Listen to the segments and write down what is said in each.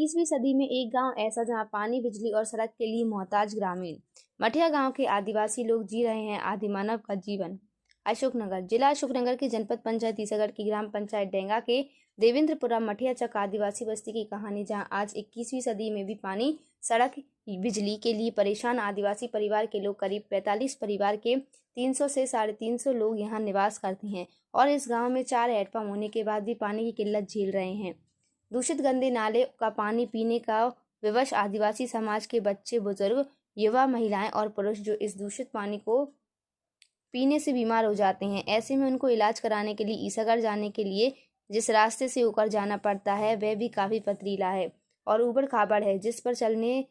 21वीं सदी में एक गांव ऐसा जहां पानी, बिजली और सड़क के लिए मोहताज ग्रामीण। मठिया गांव के आदिवासी लोग जी रहे हैं आदिमानव का जीवन। अशोकनगर जिला अशोकनगर की जनपद पंचायत तीसगढ़ की ग्राम पंचायत डेंगा के देवेंद्रपुरा मठिया चक आदिवासी बस्ती की कहानी, जहां आज 21वीं सदी में भी पानी, सड़क, बिजली के लिए परेशान आदिवासी परिवार के लोग, करीब 45 परिवार के 300 से 350 लोग यहाँ निवास करते हैं और इस गांव में 4 हैंडपंप होने के बाद भी पानी की किल्लत झेल रहे हैं। दूषित गंदे नाले का पानी पीने का विवश आदिवासी समाज के बच्चे, बुजुर्ग, युवा, महिलाएं और पुरुष जो इस दूषित पानी को पीने से बीमार हो जाते हैं। ऐसे में उनको इलाज कराने के लिए ईसागढ़ जाने के लिए जिस रास्ते से होकर जाना पड़ता है वह भी काफ़ी पथरीला है और ऊबड़ खाबड़ है, जिस पर चलने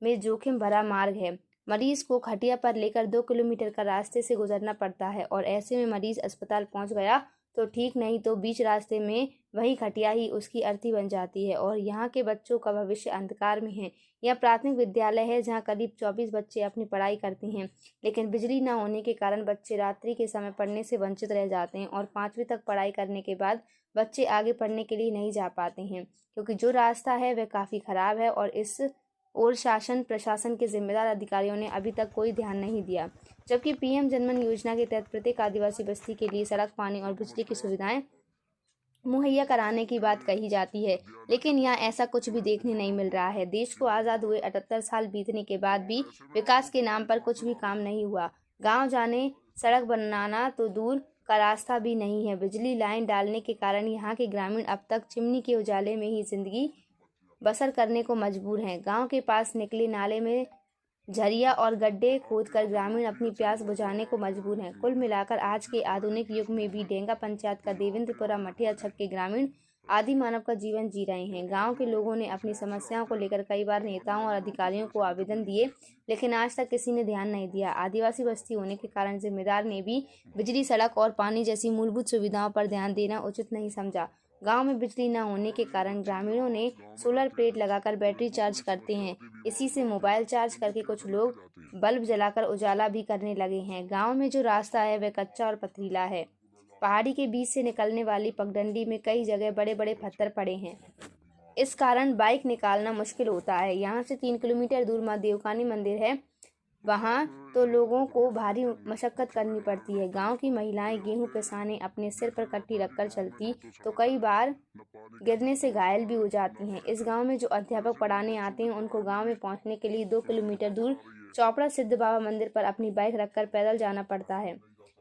में जोखिम भरा मार्ग है। मरीज को खटिया पर लेकर 2 किलोमीटर का रास्ते से गुजरना पड़ता है और ऐसे में मरीज अस्पताल पहुंच गया तो ठीक, नहीं तो बीच रास्ते में वही खटिया ही उसकी अर्थी बन जाती है और यहाँ के बच्चों का भविष्य अंधकार में है। यह प्राथमिक विद्यालय है जहाँ करीब 24 बच्चे अपनी पढ़ाई करते हैं, लेकिन बिजली न होने के कारण बच्चे रात्रि के समय पढ़ने से वंचित रह जाते हैं और 5वीं तक पढ़ाई करने के बाद बच्चे आगे पढ़ने के लिए नहीं जा पाते हैं, क्योंकि जो रास्ता है वह काफ़ी ख़राब है और इस और शासन प्रशासन के जिम्मेदार अधिकारियों ने अभी तक कोई ध्यान नहीं दिया। जबकि पीएम जनमन योजना के तहत प्रत्येक आदिवासी बस्ती के लिए सड़क, पानी और बिजली की सुविधाएं मुहैया कराने की बात कही जाती है, लेकिन यहाँ ऐसा कुछ भी देखने नहीं मिल रहा है। देश को आज़ाद हुए 78 साल बीतने के बाद भी विकास के नाम पर कुछ भी काम नहीं हुआ। गांव जाने सड़क बनाना तो दूर का रास्ता भी नहीं है। बिजली लाइन डालने के कारण यहाँ के ग्रामीण अब तक चिमनी के उजाले में ही जिंदगी बसर करने को मजबूर हैं। गांव के पास निकले नाले में झरिया और गड्ढे खोदकर ग्रामीण अपनी प्यास बुझाने को मजबूर हैं। कुल मिलाकर आज के आधुनिक युग में भी डेंगा पंचायत का देवेंद्रपुरा मठिया छक के ग्रामीण आदि मानव का जीवन जी रहे हैं। गांव के लोगों ने अपनी समस्याओं को लेकर कई बार नेताओं और अधिकारियों को आवेदन दिए, लेकिन आज तक किसी ने ध्यान नहीं दिया। आदिवासी बस्ती होने के कारण जिम्मेदार ने भी बिजली, सड़क और पानी जैसी मूलभूत सुविधाओं पर ध्यान देना उचित नहीं समझा। गांव में बिजली न होने के कारण ग्रामीणों ने सोलर प्लेट लगाकर बैटरी चार्ज करते हैं। इसी से मोबाइल चार्ज करके कुछ लोग बल्ब जलाकर उजाला भी करने लगे हैं। गांव में जो रास्ता है वह कच्चा और पथरीला है। पहाड़ी के बीच से निकलने वाली पगडंडी में कई जगह बड़े बड़े पत्थर पड़े हैं। इस कारण बाइक निकालना मुश्किल होता है। यहाँ से 3 किलोमीटर दूर माँ देवकानी मंदिर है, वहाँ तो लोगों को भारी मशक्कत करनी पड़ती है। गांव की महिलाएं गेहूं पिसाने अपने सिर पर कट्टी रखकर चलती तो कई बार गिरने से घायल भी हो जाती हैं। इस गांव में जो अध्यापक पढ़ाने आते हैं उनको गांव में पहुंचने के लिए 2 किलोमीटर दूर चौपड़ा सिद्ध बाबा मंदिर पर अपनी बाइक रखकर पैदल जाना पड़ता है।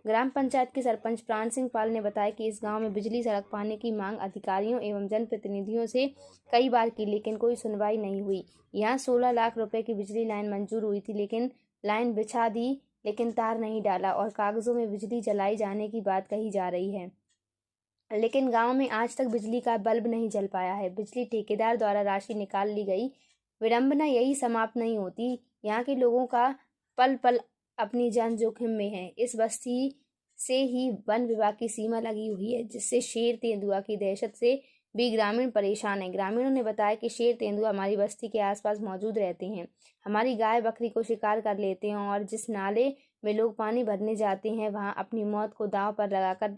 ग्राम पंचायत के सरपंच प्राण सिंह पाल ने बताया कि इस गाँव में बिजली, सड़क, पानी की मांग अधिकारियों एवं जनप्रतिनिधियों से कई बार की, लेकिन कोई सुनवाई नहीं हुई। यहाँ 16 लाख रुपए की बिजली लाइन मंजूर हुई थी, लेकिन लाइन बिछा दी लेकिन तार नहीं डाला और कागजों में बिजली जलाई जाने की बात कही जा रही है, लेकिन गांव में आज तक बिजली का बल्ब नहीं जल पाया है। बिजली ठेकेदार द्वारा राशि निकाल ली गई। विडंबना यही समाप्त नहीं होती। यहाँ के लोगों का पल पल अपनी जान जोखिम में है। इस बस्ती से ही वन विभाग की सीमा लगी हुई है, जिससे शेर, तेंदुआ की दहशत से भी ग्रामीण परेशान है। ग्रामीणों ने बताया कि शेर, तेंदुआ हमारी बस्ती के आसपास मौजूद रहते हैं, हमारी गाय बकरी को शिकार कर लेते हैं और जिस नाले में लोग पानी भरने जाते हैं वहां अपनी मौत को दांव पर लगाकर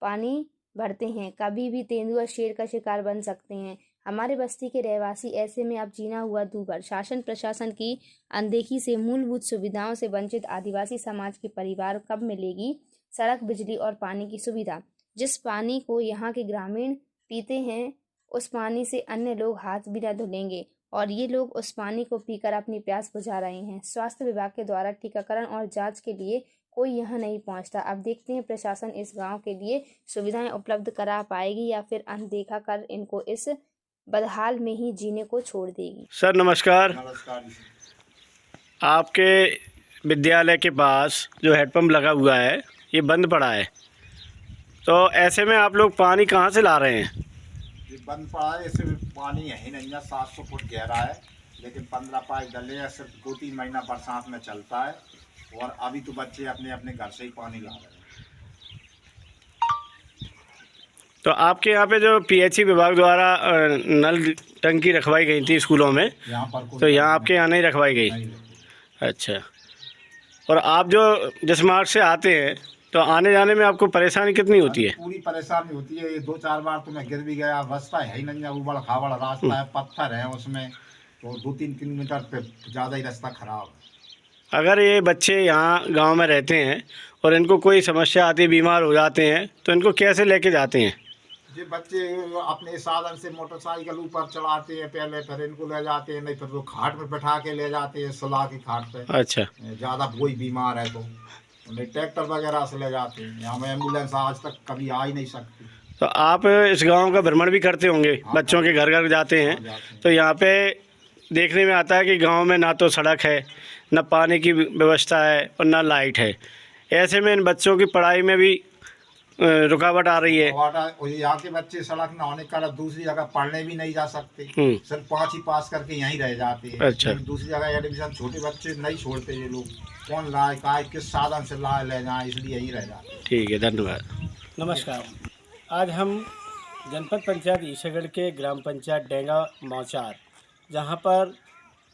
पानी भरते हैं। कभी भी तेंदुआ शेर का शिकार बन सकते हैं। हमारे बस्ती के रहवासी ऐसे में अब जीना हुआ दूभर। शासन प्रशासन की अनदेखी से मूलभूत सुविधाओं से वंचित आदिवासी समाज के परिवार कब मिलेगी सड़क, बिजली और पानी की सुविधा? जिस पानी को यहाँ के ग्रामीण पीते हैं उस पानी से अन्य लोग हाथ भी न धुलेंगे और ये लोग उस पानी को पीकर अपनी प्यास बुझा रहे हैं। स्वास्थ्य विभाग के द्वारा टीकाकरण और जांच के लिए कोई यहाँ नहीं पहुँचता। अब देखते हैं प्रशासन इस गांव के लिए सुविधाएं उपलब्ध करा पाएगी या फिर अनदेखा कर इनको इस बदहाल में ही जीने को छोड़ देगी। सर नमस्कार। नमस्कार। आपके विद्यालय के पास जो हैंडपम्प लगा हुआ है ये बंद पड़ा है, तो ऐसे में आप लोग पानी कहाँ से ला रहे हैं? ये बंद पड़ा है, इससे पानी यही नहीं है। 700 फुट गहरा है, लेकिन 15 पाइप डले हैं। सिर्फ 2-3 महीना बरसात में चलता है और अभी तो बच्चे अपने अपने घर से ही पानी ला रहे हैं। तो आपके यहाँ पे जो पीएचई विभाग द्वारा नल टंकी रखवाई गई थी स्कूलों में, यहाँ पर तो यहाँ आपके यहाँ नहीं रखवाई गई? नहीं। अच्छा। और आप जो जिस मार्ग से आते हैं तो आने जाने में आपको परेशानी कितनी होती है? पूरी परेशानी होती है। ये 2-4 बार तो मैं गिर भी गया। रास्ता है ही नहीं, ऊबड़ खाबड़ रास्ता है, पत्थर है उसमें, तो 2-3 किलोमीटर पे ज़्यादा ही रास्ता खराब है। अगर ये बच्चे यहाँ गांव में रहते हैं और इनको कोई समस्या आती है, बीमार हो जाते हैं, तो इनको कैसे लेके जाते हैं? ये बच्चे अपने साधन से मोटरसाइकिल ऊपर चढ़ाते हैं पहले, फिर इनको ले जाते हैं, नहीं फिर वो खाट में बैठा के ले जाते हैं, सुला की खाट पे। अच्छा। ज़्यादा कोई बीमार है तो नहीं ट्रैक्टर वगैरह से ले जाते हैं। यहाँ में एम्बुलेंस आज तक कभी आ ही नहीं सकती। तो आप इस गांव का भ्रमण भी करते होंगे, बच्चों के घर घर जाते हैं, तो यहाँ पे देखने में आता है कि गांव में ना तो सड़क है, ना पानी की व्यवस्था है और ना लाइट है। ऐसे में इन बच्चों की पढ़ाई में भी रुकावट आ रही है। यहाँ के बच्चे सड़क न होने के कारण दूसरी जगह पढ़ने भी नहीं जा सकते, सिर्फ 5 ही पास करके यहीं रह जाते हैं। अच्छा। दूसरी जगह एडमिशन छोटे बच्चे नहीं छोड़ते ये लोग, कौन लाए काय किस साधन से लाए ले जाए, इसलिए यहीं रह जाते हैं। ठीक है, धन्यवाद। नमस्कार। आज हम जनपद पंचायत ईसागढ़ के ग्राम पंचायत डेंगा मौचार, जहां पर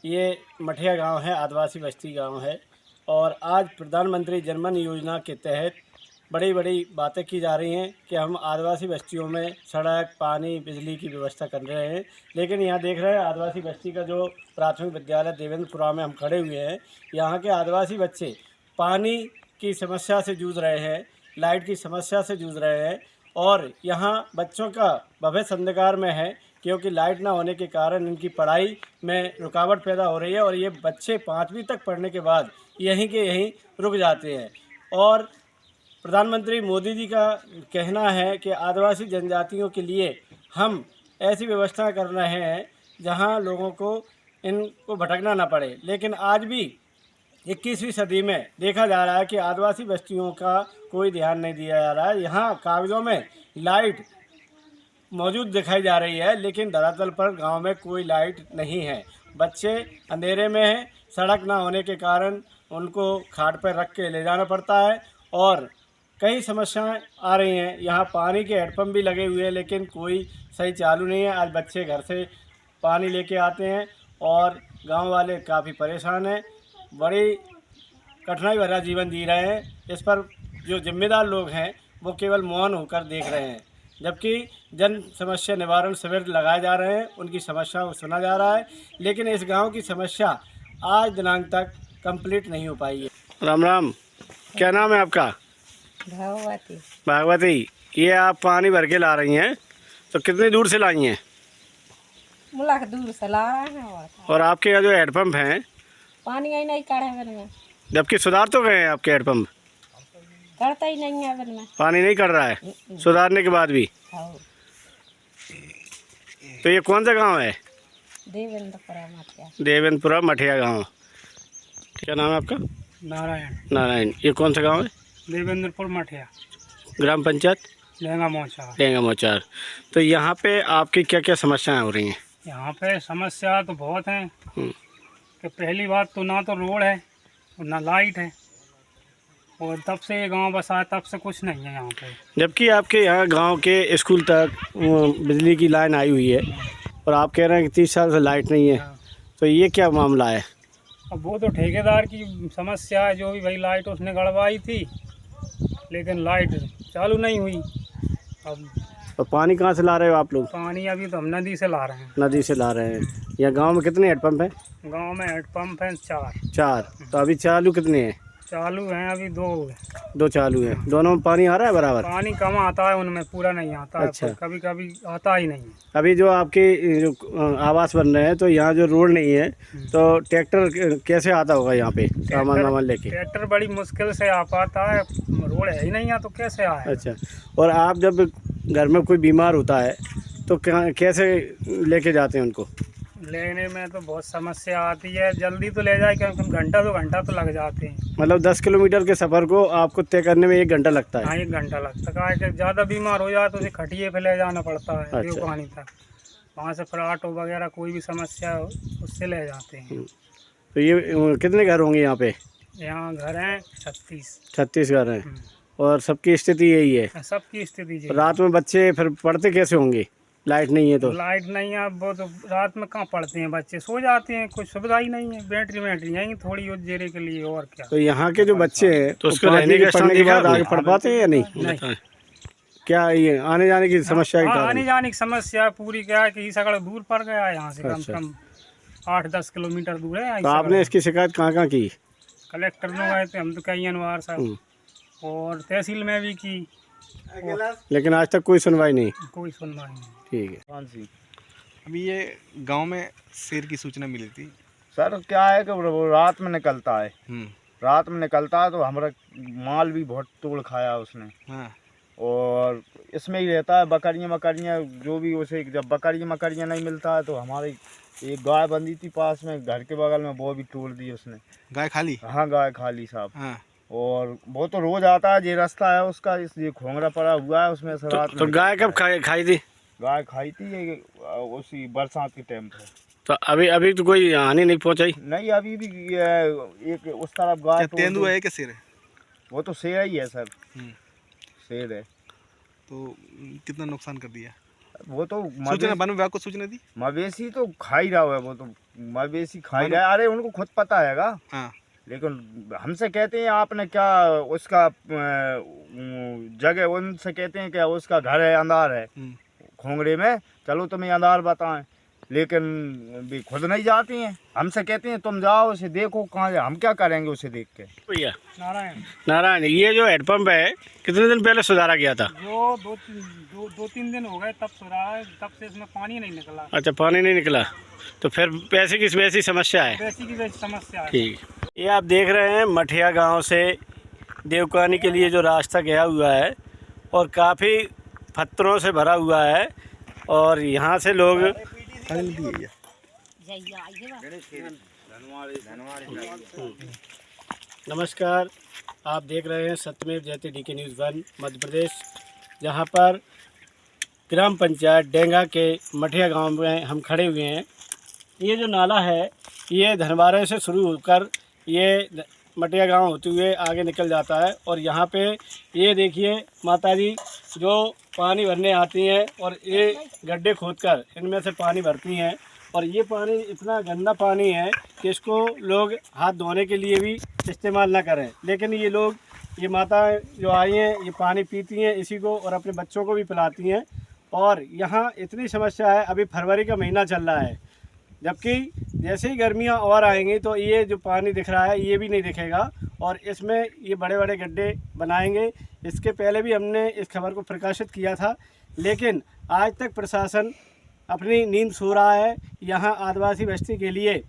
ये मठिया गांव है, आदिवासी बस्ती गांव है, और आज प्रधानमंत्री जनमन योजना के तहत बड़ी बड़ी बातें की जा रही हैं कि हम आदिवासी बस्तियों में सड़क, पानी, बिजली की व्यवस्था कर रहे हैं। लेकिन यहाँ देख रहे हैं आदिवासी बस्ती का जो प्राथमिक विद्यालय देवेंद्रपुरा में हम खड़े हुए हैं, यहाँ के आदिवासी बच्चे पानी की समस्या से जूझ रहे हैं, लाइट की समस्या से जूझ रहे हैं, और यहाँ बच्चों का भविष्य अंधकार में है, क्योंकि लाइट ना होने के कारण इनकी पढ़ाई में रुकावट पैदा हो रही है, और ये बच्चे 5वीं तक पढ़ने के बाद यहीं के यहीं रुक जाते हैं। और प्रधानमंत्री मोदी जी का कहना है कि आदिवासी जनजातियों के लिए हम ऐसी व्यवस्था कर रहे हैं जहां लोगों को इनको भटकना ना पड़े। लेकिन आज भी 21वीं सदी में देखा जा रहा है कि आदिवासी बस्तियों का कोई ध्यान नहीं दिया जा रहा है। यहाँ कागज़ों में लाइट मौजूद दिखाई जा रही है, लेकिन धरातल पर गांव में कोई लाइट नहीं है। बच्चे अंधेरे में हैं, सड़क ना होने के कारण उनको खाट पर रख के ले जाना पड़ता है, और कई समस्याएं आ रही हैं। यहाँ पानी के हैंडपम्प भी लगे हुए हैं, लेकिन कोई सही चालू नहीं है। आज बच्चे घर से पानी लेके आते हैं और गांव वाले काफ़ी परेशान हैं, बड़ी कठिनाई भरा जीवन जी रहे हैं। इस पर जो जिम्मेदार लोग हैं वो केवल मौन होकर देख रहे हैं, जबकि जन समस्या निवारण शिविर लगाए जा रहे हैं, उनकी समस्या को सुना जा रहा है, लेकिन इस गाँव की समस्या आज दिनांक तक कंप्लीट नहीं हो पाई है। राम राम, क्या नाम है आपका? भागवती। भागवती, ये आप पानी भर के ला रही हैं, तो कितनी दूर से लाई हैं? मुलाक दूर से ला रहे हैं। और आपके यहाँ जो हैंडपम्प हैं, पानी ही नहीं काढ़े बन में, जबकि सुधार तो गए हैं आपके हैंडपम्प, करता ही नहीं है बन में, पानी नहीं कर रहा है सुधारने के बाद भी। तो ये कौन सा गांव है? देवेंद्रपुरा मठिया। देवेंद्रपुरा मठिया गांव। क्या नाम है आपका? नारायण। नारायण। ये कौन सा गांव है? देवेंद्रपुर मठिया, ग्राम पंचायत डेंगा मौचार। डेंगा मौचार। तो यहाँ पे आपकी क्या क्या समस्याएं हो रही हैं? यहाँ पे समस्या तो बहुत हैं कि पहली बात तो ना तो रोड है और ना लाइट है, और तब से ये गांव बसा है तब से कुछ नहीं है यहाँ पे। जबकि आपके यहाँ गांव के स्कूल तक बिजली की लाइन आई हुई है, और आप कह रहे हैं कि 30 साल से लाइट नहीं है, तो ये क्या मामला है? अब वो तो ठेकेदार की समस्या है, जो भी भाई लाइट उसने गड़वाई थी, लेकिन लाइट चालू नहीं हुई। अब और पानी कहाँ से ला रहे हो आप लोग? पानी अभी तो हम नदी से ला रहे हैं। नदी से ला रहे हैं। यहाँ गांव में कितने हैंडपम्प हैं? गांव में हैंडपम्प हैं 4। 4। तो अभी चालू कितने हैं? चालू हैं अभी 2। 2 चालू हैं। दोनों में पानी आ रहा है बराबर? पानी कम आता है उनमें, पूरा नहीं आता है। अच्छा। कभी कभी आता ही नहीं। अभी जो आपके जो आवास बन रहे हैं, तो यहाँ जो रोड नहीं है, तो ट्रैक्टर कैसे आता होगा यहाँ पे सामान वामान लेके? ट्रैक्टर बड़ी मुश्किल से आ पाता है, रोड है ही नहीं है तो कैसे आए? अच्छा। और आप जब घर में कोई बीमार होता है तो कैसे लेके जाते हैं उनको? लेने में तो बहुत समस्या आती है। जल्दी तो ले जाए, क्योंकि घंटा 2 घंटा तो लग जाते हैं। मतलब 10 किलोमीटर के सफ़र को आपको तय करने में 1 घंटा लगता है? हाँ, 1 घंटा लगता है। कि ज़्यादा बीमार हो जाए तो उसे खटिए पे ले जाना पड़ता है। अच्छा। पानी तक वहाँ से फिर ऑटो वगैरह कोई भी समस्या हो उससे ले जाते हैं। तो ये कितने घर होंगे यहाँ पे? यहाँ घर हैं 36। 36 घर हैं। और सबकी स्थिति यही है? सबकी स्थिति जी। रात में बच्चे फिर पढ़ते कैसे होंगे? लाइट नहीं है तो? लाइट नहीं है, वो तो रात में कहाँ पढ़ते हैं बच्चे, सो जाते हैं, कोई सुविधा ही नहीं है। बैटरी आएंगी थोड़ी उस जेरे के लिए, और क्या। तो यहाँ के जो बच्चे हैं तो उसको रहने के पढ़ने के बाद आगे पढ़ पाते हैं या नहीं? क्या ये आने जाने की समस्या के कारण? आने जाने की समस्या पूरी क्या है कि सगड़ दूर पड़ गया है यहाँ से, कम से कम 8-10 किलोमीटर दूर है। तो आपने इसकी शिकायत कहाँ की? कलेक्टर में गए थे हम तो, कई अनवार साहब, और तहसील में भी की, लेकिन आज तक कोई सुनवाई नहीं। कोई सुनवाई नहीं। ठीक है। हाँ जी, अभी ये गांव में शेर की सूचना मिली थी सर। क्या है कि वो रात में निकलता है, रात में निकलता है तो हमारा माल भी बहुत तोड़ खाया उसने। हाँ। और इसमें ही रहता है, बकरियाँ जो भी उसे, जब बकरियाँ नहीं मिलता है तो हमारी एक गाय बंधी थी पास में घर के बगल में, वो भी तोड़ दी उसने। गाय खाली? हाँ, गाय खाली साहब। हाँ। और वो तो रोज आता है, ये रास्ता है उसका, इसलिए खोंगरा पड़ा हुआ है उसमें से रात में। तो गाय कब खाई थी? गाय खाई थी ये उसी बरसात के टाइम पे। तो अभी तो कोई हानि नहीं पहुंचाई? नहीं, अभी भी एक उस तरफ गाय तेंदुआ है कि शेर है? वो तो शेर ही है सर, शेर है। तो कितना नुकसान कर दिया? वो तो सूचना वन विभाग को सूचना दी? मवेशी तो खा ही रहा है, वो तो मवेशी खा ही रहा है। अरे उनको खुद पता हैगा। हाँ। लेकिन हमसे कहते हैं आपने क्या उसका जगह, उनसे कहते हैं क्या उसका घर है अंधार है खोंगड़े में, चलो तुम्हें अंधार बताएं, लेकिन भी खुद नहीं जाती हैं। हमसे कहते हैं तुम जाओ उसे देखो कहाँ है, हम क्या करेंगे उसे देख के। भैया नारायण, ये जो हेडपम्प है कितने दिन पहले सुधारा गया था? जो 2-3 दिन हो गए तब सुधारा है, तब से इसमें पानी नहीं निकला। अच्छा, पानी नहीं निकला, तो फिर पैसे की वैसी समस्या है? पैसे की वैसी समस्या है। ठीक। ये आप देख रहे हैं मठिया गांव से देवकानी के लिए जो रास्ता गया हुआ है, और काफ़ी पत्थरों से भरा हुआ है, और यहाँ से लोग नमस्कार, आप देख रहे हैं सत्यमेव जयते DK News 1 मध्य प्रदेश, जहाँ पर ग्राम पंचायत डेंगा के मठिया गांव में हम खड़े हुए हैं। ये जो नाला है ये धनवारे से शुरू होकर ये मठिया गांव होते हुए आगे निकल जाता है, और यहाँ पे ये देखिए माताजी जो पानी भरने आती हैं, और ये गड्ढे खोदकर इनमें से पानी भरती हैं, और ये पानी इतना गंदा पानी है कि इसको लोग हाथ धोने के लिए भी इस्तेमाल ना करें, लेकिन ये लोग, ये माताएं जो आई हैं ये पानी पीती हैं इसी को, और अपने बच्चों को भी पिलाती हैं। और यहाँ इतनी समस्या है, अभी फरवरी का महीना चल रहा है, जबकि जैसे ही गर्मियाँ और आएंगी तो ये जो पानी दिख रहा है ये भी नहीं दिखेगा, और इसमें ये बड़े बड़े गड्ढे बनाएंगे। इसके पहले भी हमने इस खबर को प्रकाशित किया था, लेकिन आज तक प्रशासन अपनी नींद सो रहा है। यहाँ आदिवासी बस्ती के लिए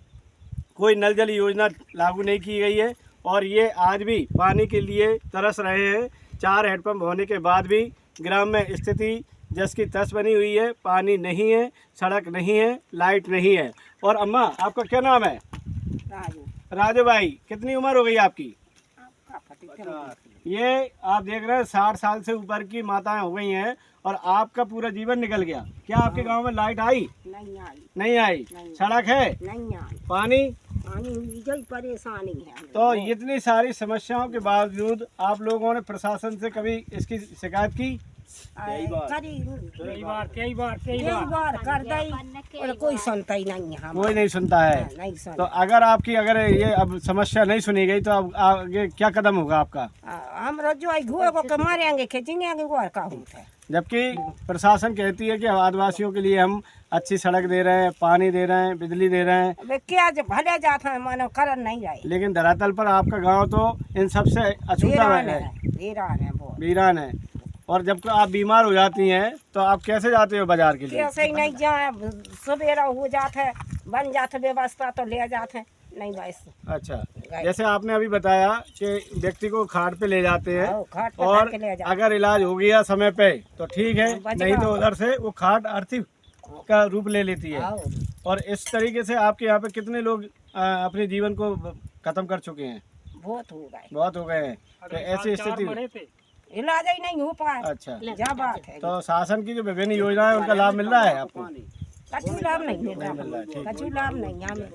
कोई नल जल योजना लागू नहीं की गई है, और ये आज भी पानी के लिए तरस रहे हैं। 4 हैंडपम्प होने के बाद भी ग्राम में स्थिति जस की तस बनी हुई है, पानी नहीं है, सड़क नहीं है, लाइट नहीं है। और अम्मा, आपका क्या नाम है? राजू भाई, कितनी उम्र हो गई आपकी? ये आप देख रहे हैं 60 साल से ऊपर की माताएं हो गई हैं, और आपका पूरा जीवन निकल गया। क्या आपके गांव में लाइट आई? नहीं आई। सड़क है? नहीं आई। पानी परेशानी है। तो इतनी सारी समस्याओं के बावजूद आप लोगों ने प्रशासन से कभी इसकी शिकायत की? कई बार कर दी, और कोई सुनता ही नहीं है। कोई नहीं सुनता है। नहीं सुनता। तो अगर ये अब समस्या नहीं सुनी गई तो अब आगे क्या कदम होगा आपका? हम जो घुए को मारेंगे, खींचेंगे और का होता है। जबकि प्रशासन कहती है कि आदिवासियों के लिए हम अच्छी सड़क दे रहे हैं, पानी दे रहे हैं, बिजली दे रहे हैं। क्या भले जाता है, मानो करन नहीं जाए। लेकिन धरातल पर आपका गांव तो इन सब से अछूता है, वीरान है। और जब आप बीमार हो जाती हैं तो आप कैसे जाते हो बाजार के लिए? कैसे ही नहीं जाए, सवेरा हो जाते है, बन जाते व्यवस्था तो ले जाते हैं, नहीं बस। अच्छा, जैसे आपने अभी बताया कि व्यक्ति को खाट पे ले जाते हैं, और अगर इलाज हो गया समय पे तो ठीक है, नहीं तो उधर से वो खाट अर्थी का रूप ले लेती है। और इस तरीके से आपके यहाँ पे कितने लोग अपने जीवन को खत्म कर चुके हैं? बहुत हो गए हैं। तो ऐसी स्थिति इलाज ही नहीं हो पाए। अच्छा, क्या बात है। तो शासन की जो विभिन्न योजनाएं उनका लाभ मिल रहा है आपको? कछु लाभ नहीं मिल रहा, कछु लाभ नहीं हमें।